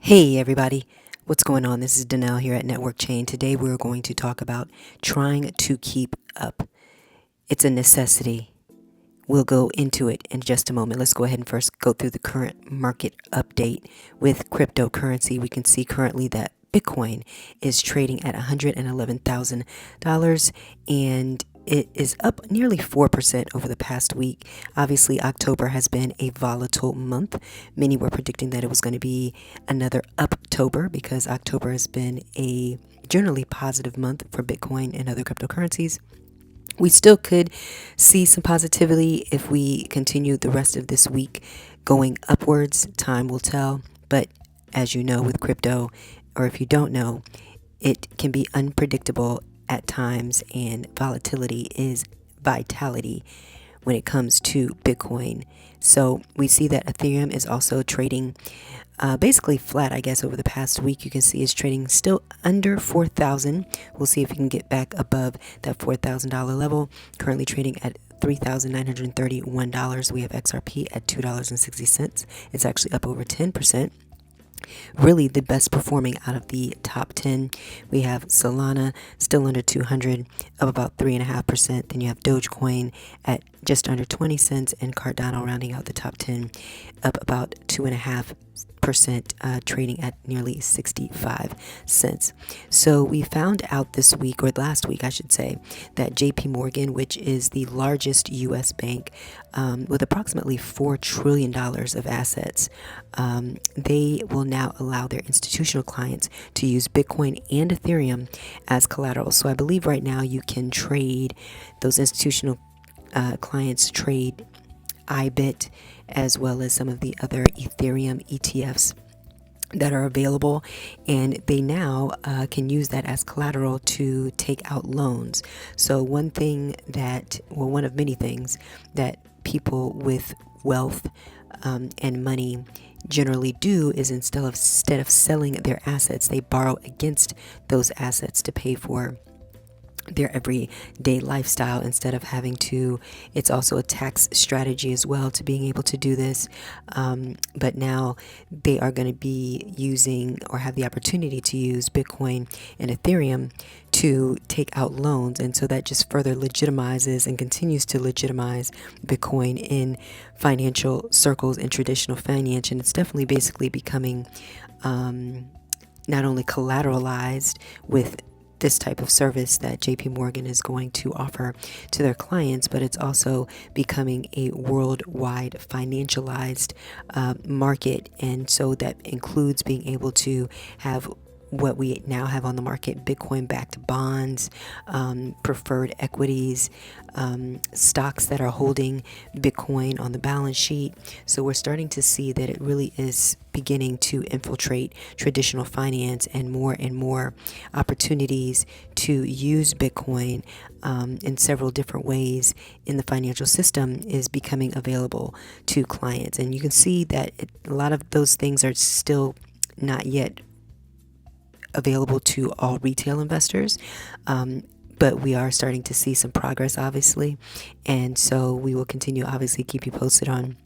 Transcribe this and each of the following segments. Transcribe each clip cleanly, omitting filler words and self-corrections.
Hey everybody, what's going on? This is Danelle here at Networkchain. Today we're going to talk about trying to keep up. It's a necessity. We'll go into it in just a moment. Let's go ahead and first go through the current market update with cryptocurrency. We can see currently that Bitcoin is trading at $111,000 and it is up nearly 4% over the past week. Obviously, October has been a volatile month. Many were predicting that it was going to be another Uptober because October has been a generally positive month for Bitcoin and other cryptocurrencies. We still could see some positivity if we continue the rest of this week going upwards. Time will tell. But as you know, with crypto, or if you don't know, it can be unpredictable at times, and volatility is vitality when it comes to Bitcoin. So we see that Ethereum is also trading basically flat, I guess, over the past week. You can see it's trading still under 4,000. We'll see if we can get back above that $4,000 level. Currently trading at $3,931. We have XRP at $2.60. It's actually up over 10%. Really the best performing out of the top 10. We have Solana still under 200, up about 3.5%. Then you have Dogecoin at just under 20 cents, and Cardano rounding out the top 10, up about 2.5%, trading at nearly 65 cents. So we found out this week, or last week I should say, that JP Morgan, which is the largest US bank with approximately $4 trillion of assets, they will now allow their institutional clients to use Bitcoin and Ethereum as collateral. So I believe right now you can trade, those institutional clients trade IBIT as well as some of the other Ethereum ETFs that are available, and they now can use that as collateral to take out loans. So one of many things that people with wealth and money generally do is instead of selling their assets, they borrow against those assets to pay for their everyday lifestyle instead of having to. It's also a tax strategy as well to being able to do this, but now they are going to be using or have the opportunity to use Bitcoin and Ethereum to take out loans, and so that just further legitimizes and continues to legitimize Bitcoin in financial circles and traditional finance. And it's definitely basically becoming not only collateralized with this type of service that JP Morgan is going to offer to their clients, but it's also becoming a worldwide financialized market. And so that includes being able to have what we now have on the market: Bitcoin backed bonds, preferred equities, stocks that are holding Bitcoin on the balance sheet. So we're starting to see that it really is beginning to infiltrate traditional finance, and more opportunities to use Bitcoin in several different ways in the financial system is becoming available to clients. And you can see that a lot of those things are still not yet available to all retail investors, but we are starting to see some progress, obviously, and so we will continue, obviously, keep you posted on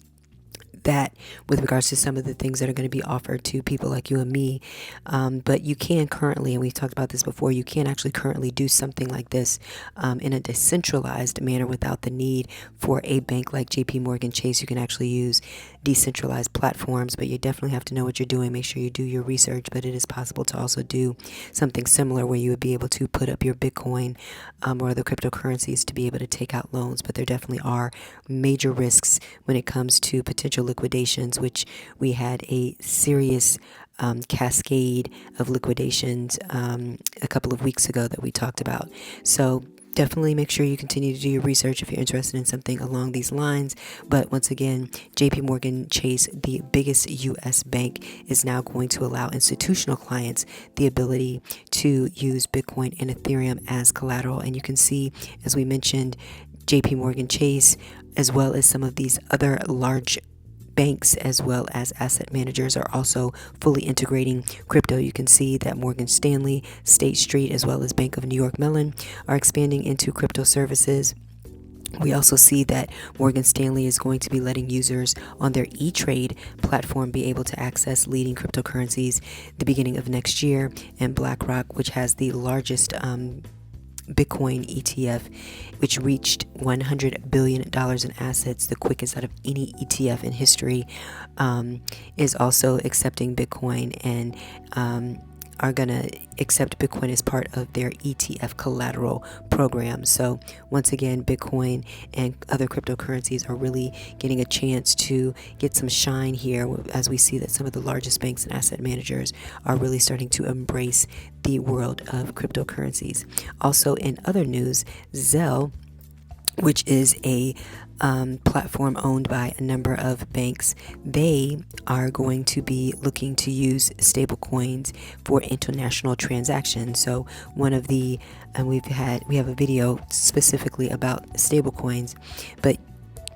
that with regards to some of the things that are going to be offered to people like you and me. But you can currently, and we've talked about this before, you can actually currently do something like this in a decentralized manner without the need for a bank like JP Morgan Chase. You can actually use decentralized platforms, but you definitely have to know what you're doing. Make sure you do your research, but it is possible to also do something similar where you would be able to put up your Bitcoin or the cryptocurrencies to be able to take out loans. But there definitely are major risks when it comes to potential liquidations, which we had a serious cascade of liquidations a couple of weeks ago that we talked about. So definitely make sure you continue to do your research if you're interested in something along these lines. But once again, JP Morgan Chase, the biggest US bank, is now going to allow institutional clients the ability to use Bitcoin and Ethereum as collateral. And you can see, as we mentioned, JP Morgan Chase, as well as some of these other large banks as well as asset managers, are also fully integrating crypto. You can see that Morgan Stanley, State Street, as well as Bank of New York Mellon are expanding into crypto services. We also see that Morgan Stanley is going to be letting users on their E-Trade platform be able to access leading cryptocurrencies the beginning of next year. And BlackRock, which has the largest Bitcoin ETF, which reached $100 billion in assets, the quickest out of any ETF in history, is also accepting Bitcoin and are going to accept Bitcoin as part of their ETF collateral program. So once again, Bitcoin and other cryptocurrencies are really getting a chance to get some shine here, as we see that some of the largest banks and asset managers are really starting to embrace the world of cryptocurrencies. Also, in other news, Zelle, which is a platform owned by a number of banks, they are going to be looking to use stable coins for international transactions. So one of the, and we have a video specifically about stable coins, but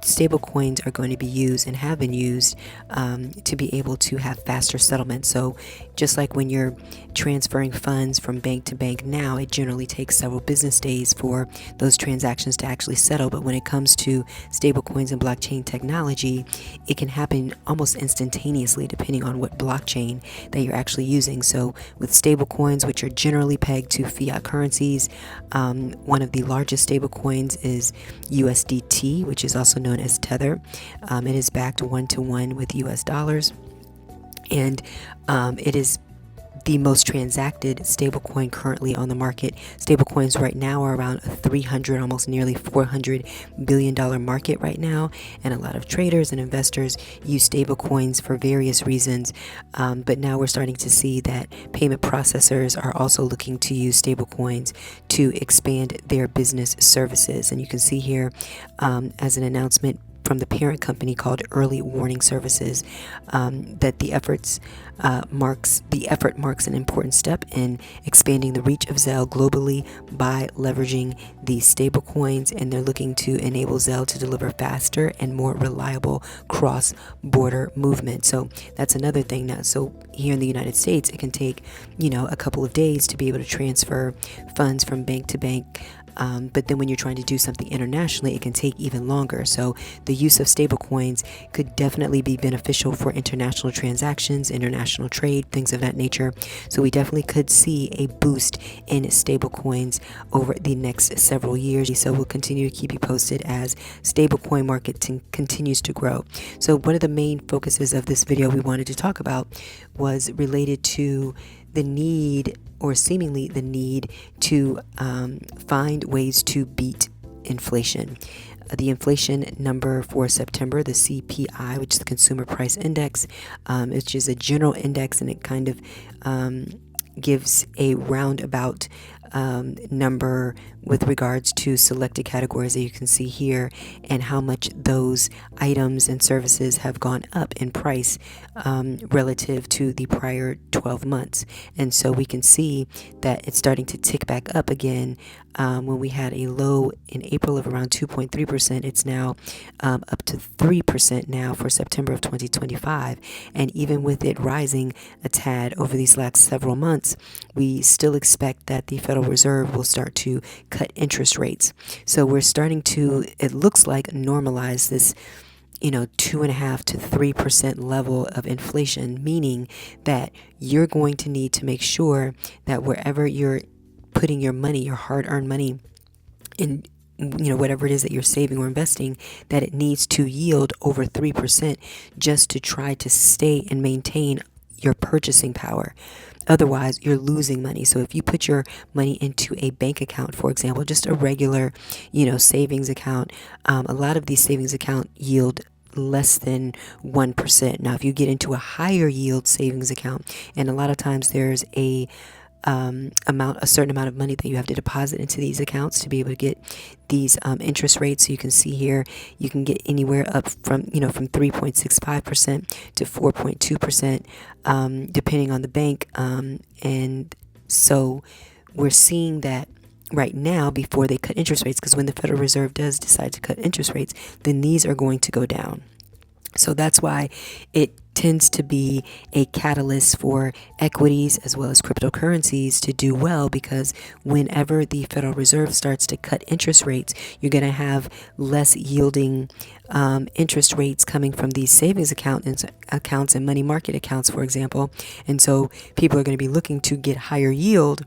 stable coins are going to be used and have been used to be able to have faster settlement. So just like when you're transferring funds from bank to bank now, it generally takes several business days for those transactions to actually settle. But when it comes to stable coins and blockchain technology, it can happen almost instantaneously depending on what blockchain that you're actually using. So with stable coins, which are generally pegged to fiat currencies, one of the largest stable coins is USDT, which is also known as Tether. It is backed 1-to-1 with US dollars, and it is the most transacted stablecoin currently on the market. Stablecoins right now are around a 300, almost nearly $400 billion market right now, and a lot of traders and investors use stablecoins for various reasons. But now we're starting to see that payment processors are also looking to use stablecoins to expand their business services. And you can see here as an announcement from the parent company called Early Warning Services, that the effort marks an important step in expanding the reach of Zelle globally by leveraging these stable coins, and they're looking to enable Zelle to deliver faster and more reliable cross-border movement. So that's another thing now. So here in the United States, it can take a couple of days to be able to transfer funds from bank to bank. But then when you're trying to do something internationally, it can take even longer. So the use of stablecoins could definitely be beneficial for international transactions, international trade, things of that nature. So we definitely could see a boost in stablecoins over the next several years. So we'll continue to keep you posted as stablecoin market continues to grow. So one of the main focuses of this video we wanted to talk about was related to the need, or seemingly the need, to find ways to beat inflation. The inflation number for September, the CPI, which is the Consumer Price Index, which is a general index, and it kind of gives a roundabout number with regards to selected categories that you can see here, and how much those items and services have gone up in price relative to the prior 12 months. And so we can see that it's starting to tick back up again. When we had a low in April of around 2.3%, it's now up to 3% now for September of 2025. And even with it rising a tad over these last several months, we still expect that the Federal Reserve will start to cut interest rates. So we're starting to, it looks like, normalize this 2.5% to 3% level of inflation, meaning that you're going to need to make sure that wherever you're putting your money, your hard-earned money, in whatever it is that you're saving or investing, that it needs to yield over 3% just to try to stay and maintain your purchasing power. Otherwise, you're losing money. So if you put your money into a bank account, for example, just a regular, savings account, a lot of these savings accounts yield less than 1%. Now, if you get into a higher yield savings account, and a lot of times there's a certain amount of money that you have to deposit into these accounts to be able to get these interest rates. So you can see here, you can get anywhere up from 3.65% to 4.2%, depending on the bank. And so we're seeing that right now before they cut interest rates, because when the Federal Reserve does decide to cut interest rates, then these are going to go down. So that's why it tends to be a catalyst for equities as well as cryptocurrencies to do well, because whenever the Federal Reserve starts to cut interest rates, you're going to have less yielding interest rates coming from these savings accounts and money market accounts, for example. And so people are going to be looking to get higher yield.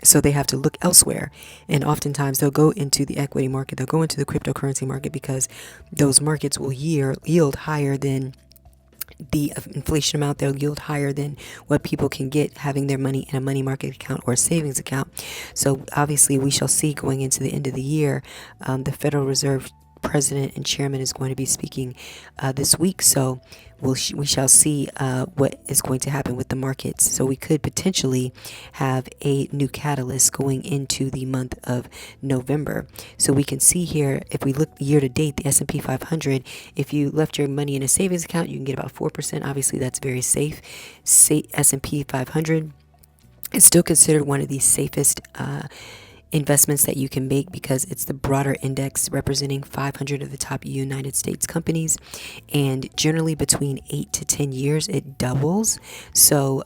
So they have to look elsewhere. And oftentimes they'll go into the equity market, they'll go into the cryptocurrency market, because those markets will yield higher than the inflation amount. They'll yield higher than what people can get having their money in a money market account or a savings account. So obviously we shall see going into the end of the year. The Federal Reserve president and chairman is going to be speaking this week, so we shall see what is going to happen with the markets. So we could potentially have a new catalyst going into the month of November. So we can see here, if we look year to date, the S&P 500, if you left your money in a savings account, you can get about 4%. Obviously that's very safe. S&P 500 is still considered one of the safest investments that you can make, because it's the broader index representing 500 of the top United States companies, and generally between 8 to 10 years it doubles. So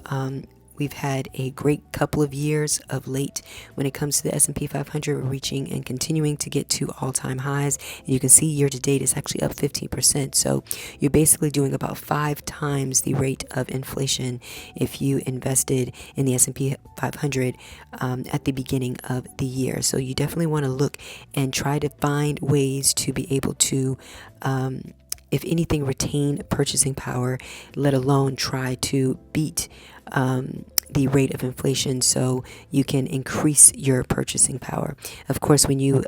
we've had a great couple of years of late when it comes to the S&P 500. We're reaching and continuing to get to all-time highs, and you can see year to date it's actually up 15%. So you're basically doing about 5 times the rate of inflation if you invested in the S&P 500 at the beginning of the year. So you definitely want to look and try to find ways to be able to if anything, retain purchasing power, let alone try to beat the rate of inflation, so you can increase your purchasing power. Of course, when you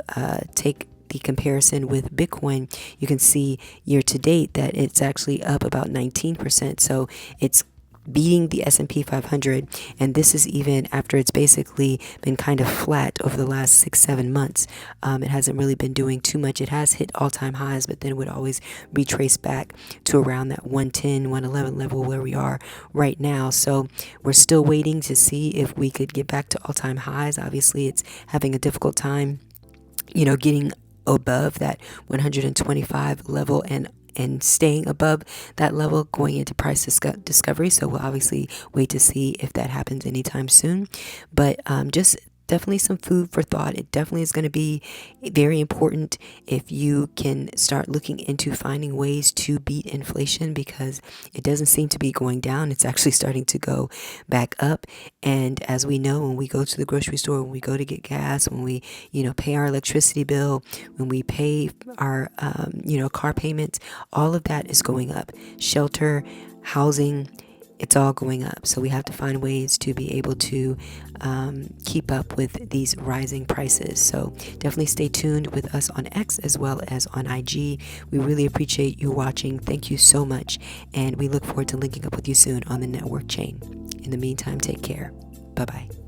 take the comparison with Bitcoin, you can see year to date that it's actually up about 19%. So it's beating the S&P 500, and this is even after it's basically been kind of flat over the last 6-7 months. It hasn't really been doing too much. It has hit all-time highs, but then would always retrace back to around that 110, 111 level where we are right now. So we're still waiting to see if we could get back to all-time highs. Obviously, it's having a difficult time, getting above that 125 level and staying above that level going into price discovery. So we'll obviously wait to see if that happens anytime soon. But just definitely some food for thought. It definitely is going to be very important if you can start looking into finding ways to beat inflation, because it doesn't seem to be going down. It's actually starting to go back up. And as we know, when we go to the grocery store, when we go to get gas, when we, pay our electricity bill, when we pay our, car payments, all of that is going up. Shelter, housing, it's all going up. So we have to find ways to be able to keep up with these rising prices. So definitely stay tuned with us on X as well as on IG. We really appreciate you watching. Thank you so much. And we look forward to linking up with you soon on the network chain. In the meantime, take care. Bye-bye.